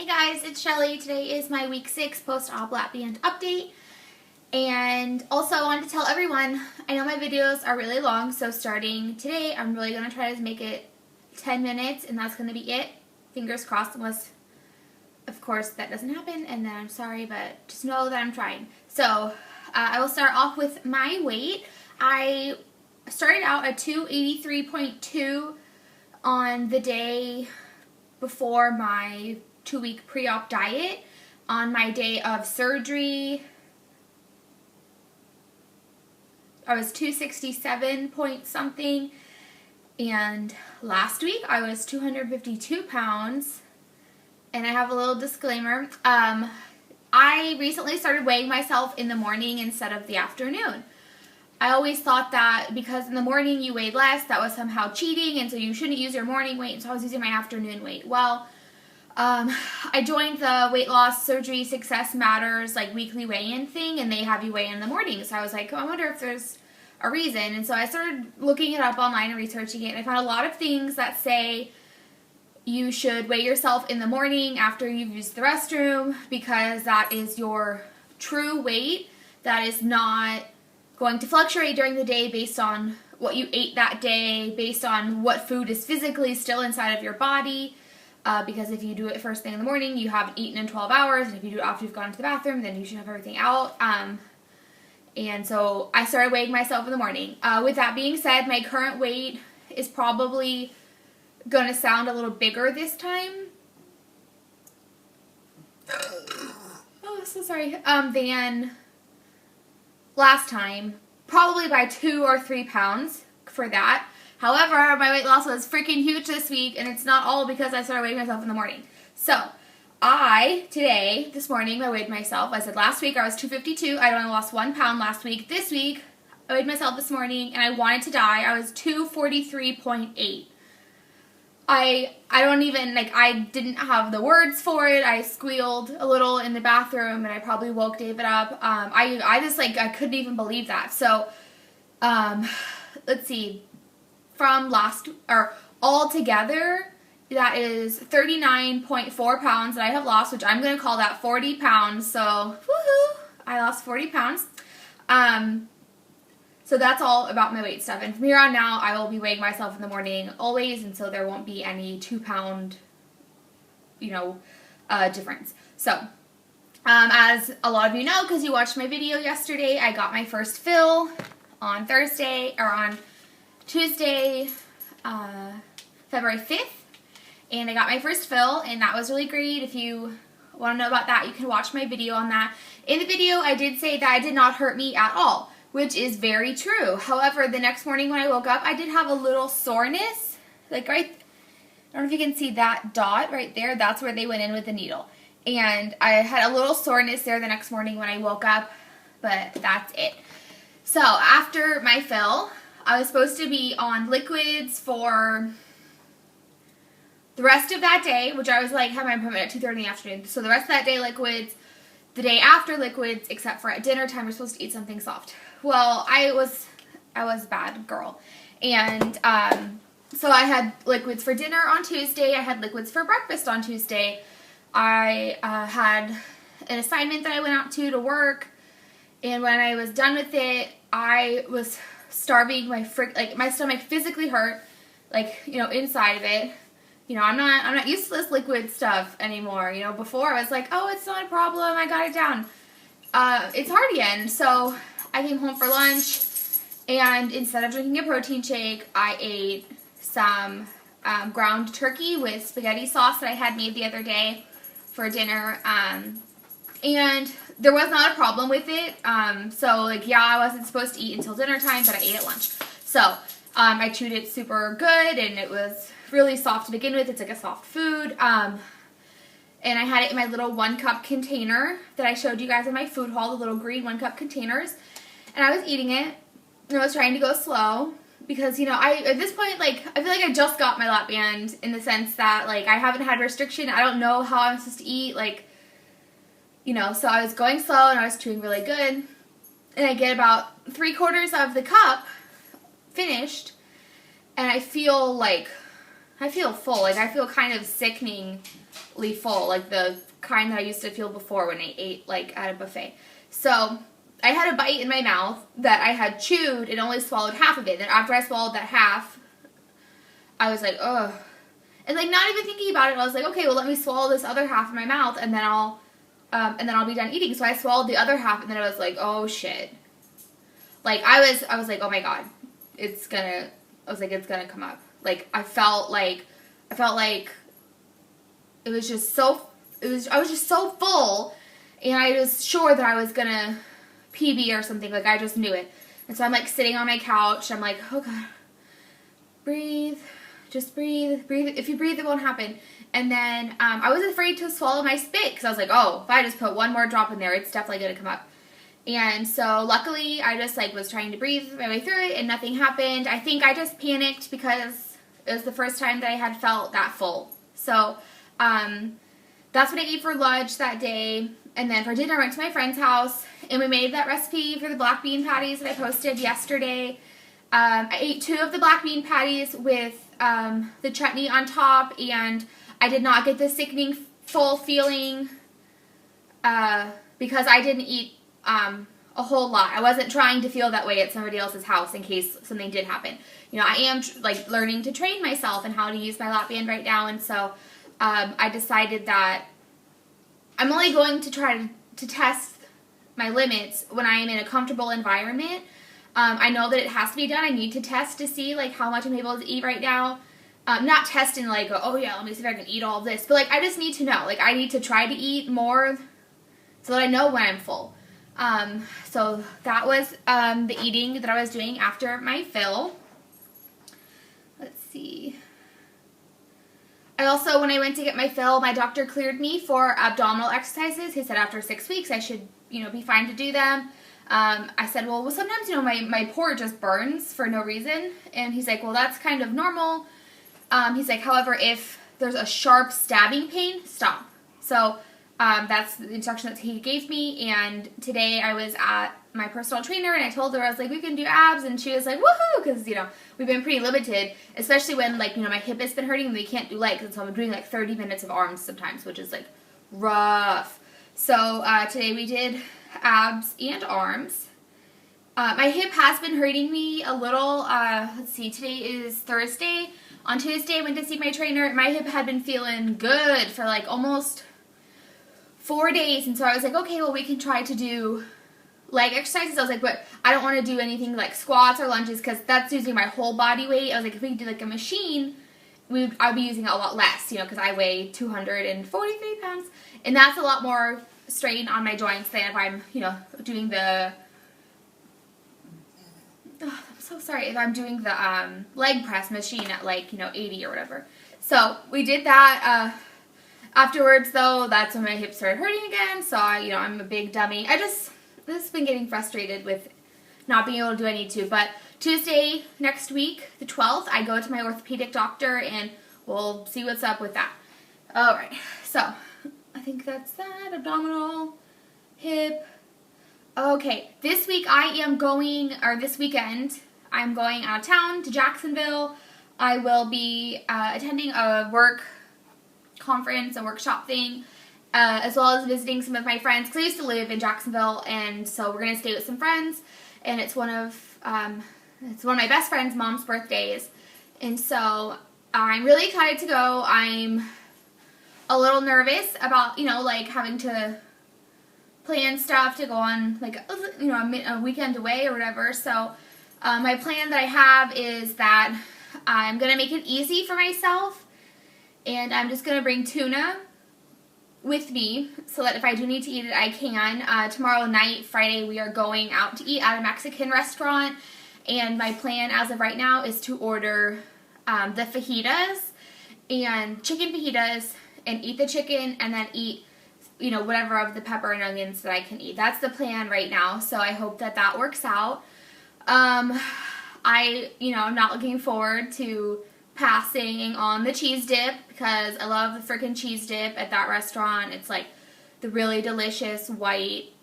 Hey guys, it's Shelly. Today is my week 6 post-op LapBand update. And also I wanted to tell everyone, I know my videos are really long, so starting today I'm really going to try to make it 10 minutes and that's going to be it. Fingers crossed, unless of course that doesn't happen, and then I'm sorry, but just know that I'm trying. So I will start off with my weight. I started out at 283.2 on the day before my 2-week pre-op diet. On my day of surgery, I was 267 point something, and last week I was 252 pounds. And I have a little disclaimer. I recently started weighing myself in the morning instead of the afternoon. I always thought that because in the morning you weighed less, that was somehow cheating, and so you shouldn't use your morning weight, and so I was using my afternoon weight. Well, I joined the Weight Loss Surgery Success Matters like weekly weigh-in thing, and they have you weigh in the morning. So I was like, oh, I wonder if there's a reason. And so I started looking it up online and researching it, and I found a lot of things that say you should weigh yourself in the morning after you've used the restroom, because that is your true weight. That is not going to fluctuate during the day based on what you ate that day, based on what food is physically still inside of your body. Because if you do it first thing in the morning, you haven't eaten in 12 hours, and if you do it after you've gone to the bathroom, then you should have everything out. And so I started weighing myself in the morning. With that being said, my current weight is probably going to sound a little bigger this time. Oh, so sorry. Than last time. Probably by 2 or 3 pounds for that. However, my weight loss was freaking huge this week, and it's not all because I started weighing myself in the morning. So, this morning, I weighed myself. I said last week I was 252. I only lost 1 pound last week. This week, I weighed myself this morning, and I wanted to die. I was 243.8. I don't even, I didn't have the words for it. I squealed a little in the bathroom, and I probably woke David up. I couldn't even believe that. So, let's see. From all together, that is 39.4 pounds that I have lost, which I'm going to call that 40 pounds. So, woohoo! I lost 40 pounds. So that's all about my weight stuff. And from here on now, I will be weighing myself in the morning always, and so there won't be any 2-pound, difference. So, as a lot of you know, because you watched my video yesterday, I got my first fill on Tuesday, February 5th, and I got my first fill, and that was really great. If you want to know about that, you can watch my video on that. In the video, I did say that it did not hurt me at all, which is very true. However, the next morning when I woke up, I did have a little soreness, I don't know if you can see that dot right there. That's where they went in with the needle. And I had a little soreness there the next morning when I woke up, but that's it. So after my fill, I was supposed to be on liquids for the rest of that day, which I was had my appointment at 2:30 in the afternoon. So the rest of that day, liquids. The day after, liquids, except for at dinner time, we're supposed to eat something soft. Well, I was a bad girl. And so I had liquids for dinner on Tuesday. I had liquids for breakfast on Tuesday. I had an assignment that I went out to work. And when I was done with it, I was starving. My stomach physically hurt, inside of it. I'm not used to this liquid stuff anymore. Before I was like, oh, it's not a problem, I got it down. It's hard again. So I came home for lunch, and instead of drinking a protein shake, I ate some ground turkey with spaghetti sauce that I had made the other day for dinner. And there was not a problem with it. I wasn't supposed to eat until dinner time, but I ate at lunch. So, I chewed it super good, and it was really soft to begin with. It's like a soft food. And I had it in my little 1-cup container that I showed you guys in my food haul, the little green 1-cup containers. And I was eating it, and I was trying to go slow, because, at this point, I feel like I just got my LapBand, in the sense that, I haven't had restriction. I don't know how I'm supposed to eat, so I was going slow, and I was chewing really good, and I get about 3/4 of the cup finished, and I feel full. I feel kind of sickening ridiculously full, like the kind that I used to feel before when I ate like at a buffet. So I had a bite in my mouth that I had chewed and only swallowed half of it. And after I swallowed that half, I was like, ugh. And like not even thinking about it, I was like, okay, well let me swallow this other half in my mouth and then I'll be done eating. So I swallowed the other half and then I was like, oh shit. Like I was like, oh my god, it's gonna come up. Like I felt like it was just so, I was just so full and I was sure that I was gonna PB or something. Like I just knew it. And so I'm like sitting on my couch. I'm like, oh god, breathe. Just breathe. Breathe. If you breathe, it won't happen. And then I was afraid to swallow my spit because I was like, oh, if I just put one more drop in there, it's definitely going to come up. And so luckily, I just like was trying to breathe my way through it and nothing happened. I think I just panicked because it was the first time that I had felt that full. So that's what I ate for lunch that day. And then for dinner, I went to my friend's house and we made that recipe for the black bean patties that I posted yesterday. I ate 2 of the black bean patties with the chutney on top, and I did not get the sickening full feeling because I didn't eat a whole lot. I wasn't trying to feel that way at somebody else's house in case something did happen. You know, I am like learning to train myself and how to use my LapBand right now, and so I decided that I'm only going to try to test my limits when I am in a comfortable environment. I know that it has to be done. I need to test to see like how much I'm able to eat right now. Not testing like, oh yeah, let me see if I can eat all of this. But like, I just need to know. Like, I need to try to eat more so that I know when I'm full. So that was the eating that I was doing after my fill. Let's see. I also, when I went to get my fill, my doctor cleared me for abdominal exercises. He said after 6 weeks I should, you know, be fine to do them. I said, well, sometimes, you know, my port just burns for no reason. And he's like, well, that's kind of normal. He's like, however, if there's a sharp stabbing pain, stop. So that's the instruction that he gave me. And today I was at my personal trainer and I told her, I was like, we can do abs. And she was like, woohoo, because, you know, we've been pretty limited, especially when, like, you know, my hip has been hurting and we can't do legs. And so I'm doing like 30 minutes of arms sometimes, which is like rough. So today we did abs and arms. My hip has been hurting me a little. Let's see, today is Thursday. On Tuesday I went to see my trainer. My hip had been feeling good for like almost 4 days, and so I was like, okay, well, we can try to do leg exercises. I was like, but I don't want to do anything like squats or lunges because that's using my whole body weight. I was like, if we do like a machine, I'd be using a lot less, you know, because I weigh 243 pounds, and that's a lot more strain on my joints than if I'm, you know, doing the, I'm so sorry, if I'm doing the leg press machine at like, you know, 80 or whatever. So we did that. Afterwards, though, that's when my hips started hurting again. So you know, I'm a big dummy. This has been getting frustrated with not being able to do what I need to. But Tuesday next week, the 12th, I go to my orthopedic doctor and we'll see what's up with that. All right, so I think that's that. Abdominal, hip. Okay, this weekend, I'm going out of town to Jacksonville. I will be attending a work conference, a workshop thing, as well as visiting some of my friends, because I used to live in Jacksonville, and so we're going to stay with some friends, and it's one of my best friend's mom's birthdays, and so I'm really excited to go. I'm a little nervous about, you know, like having to plan stuff to go on, like, you know, a weekend away or whatever. So my plan that I have is that I'm going to make it easy for myself, and I'm just going to bring tuna with me so that if I do need to eat it, I can. Tomorrow night, Friday, we are going out to eat at a Mexican restaurant, and my plan as of right now is to order the fajitas and chicken fajitas and eat the chicken and then eat, you know, whatever of the pepper and onions that I can eat. That's the plan right now, so I hope that that works out. You know, I'm not looking forward to passing on the cheese dip because I love the freaking cheese dip at that restaurant. It's like the really delicious white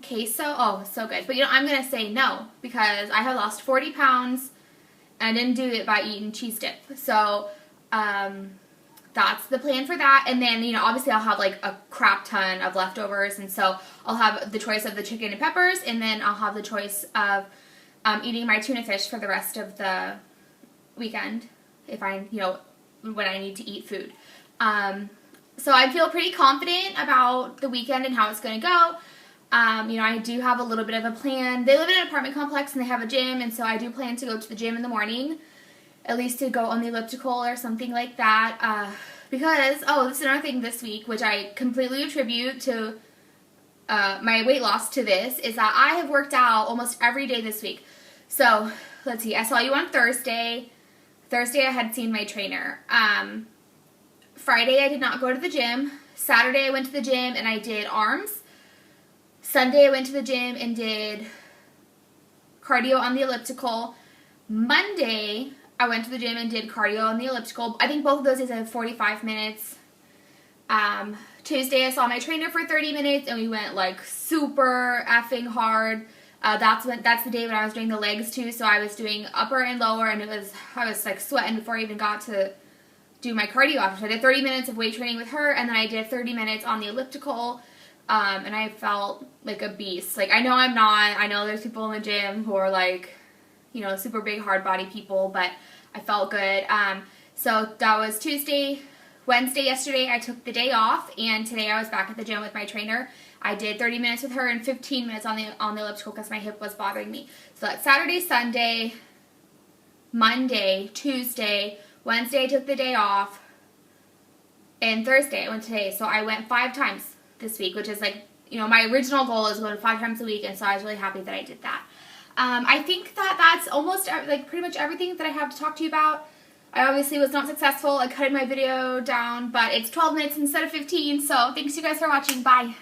queso. Oh, so good. But, you know, I'm going to say no because I have lost 40 pounds and I didn't do it by eating cheese dip. So, that's that's the plan for that. And then, you know, obviously I'll have like a crap ton of leftovers, and so I'll have the choice of the chicken and peppers, and then I'll have the choice of eating my tuna fish for the rest of the weekend if I, you know, when I need to eat food. So I feel pretty confident about the weekend and how it's going to go. You know, I do have a little bit of a plan. They live in an apartment complex and they have a gym, and so I do plan to go to the gym in the morning, at least to go on the elliptical or something like that. Because, this is another thing this week, which I completely attribute to my weight loss to this, is that I have worked out almost every day this week. So, let's see, I saw you on Thursday. Thursday I had seen my trainer. Friday I did not go to the gym. Saturday I went to the gym and I did arms. Sunday I went to the gym and did cardio on the elliptical. Monday I went to the gym and did cardio on the elliptical. I think both of those days I had 45 minutes. Tuesday I saw my trainer for 30 minutes and we went like super effing hard. That's the day when I was doing the legs too, so I was doing upper and lower, and I was like sweating before I even got to do my cardio after. So I did 30 minutes of weight training with her, and then I did 30 minutes on the elliptical, and I felt like a beast. Like, I know I'm not. I know there's people in the gym who are like, you know, super big hard body people, but I felt good. So that was Tuesday. Wednesday, yesterday, I took the day off, and today I was back at the gym with my trainer. I did 30 minutes with her and 15 minutes on the elliptical because my hip was bothering me. So that's Saturday, Sunday, Monday, Tuesday, Wednesday I took the day off, and Thursday I went today. So I went 5 times this week, which is like, you know, my original goal is going 5 times a week, and so I was really happy that I did that. I think that's almost like pretty much everything that I have to talk to you about. I obviously was not successful at cutting my video down, but it's 12 minutes instead of 15, so thanks you guys for watching. Bye.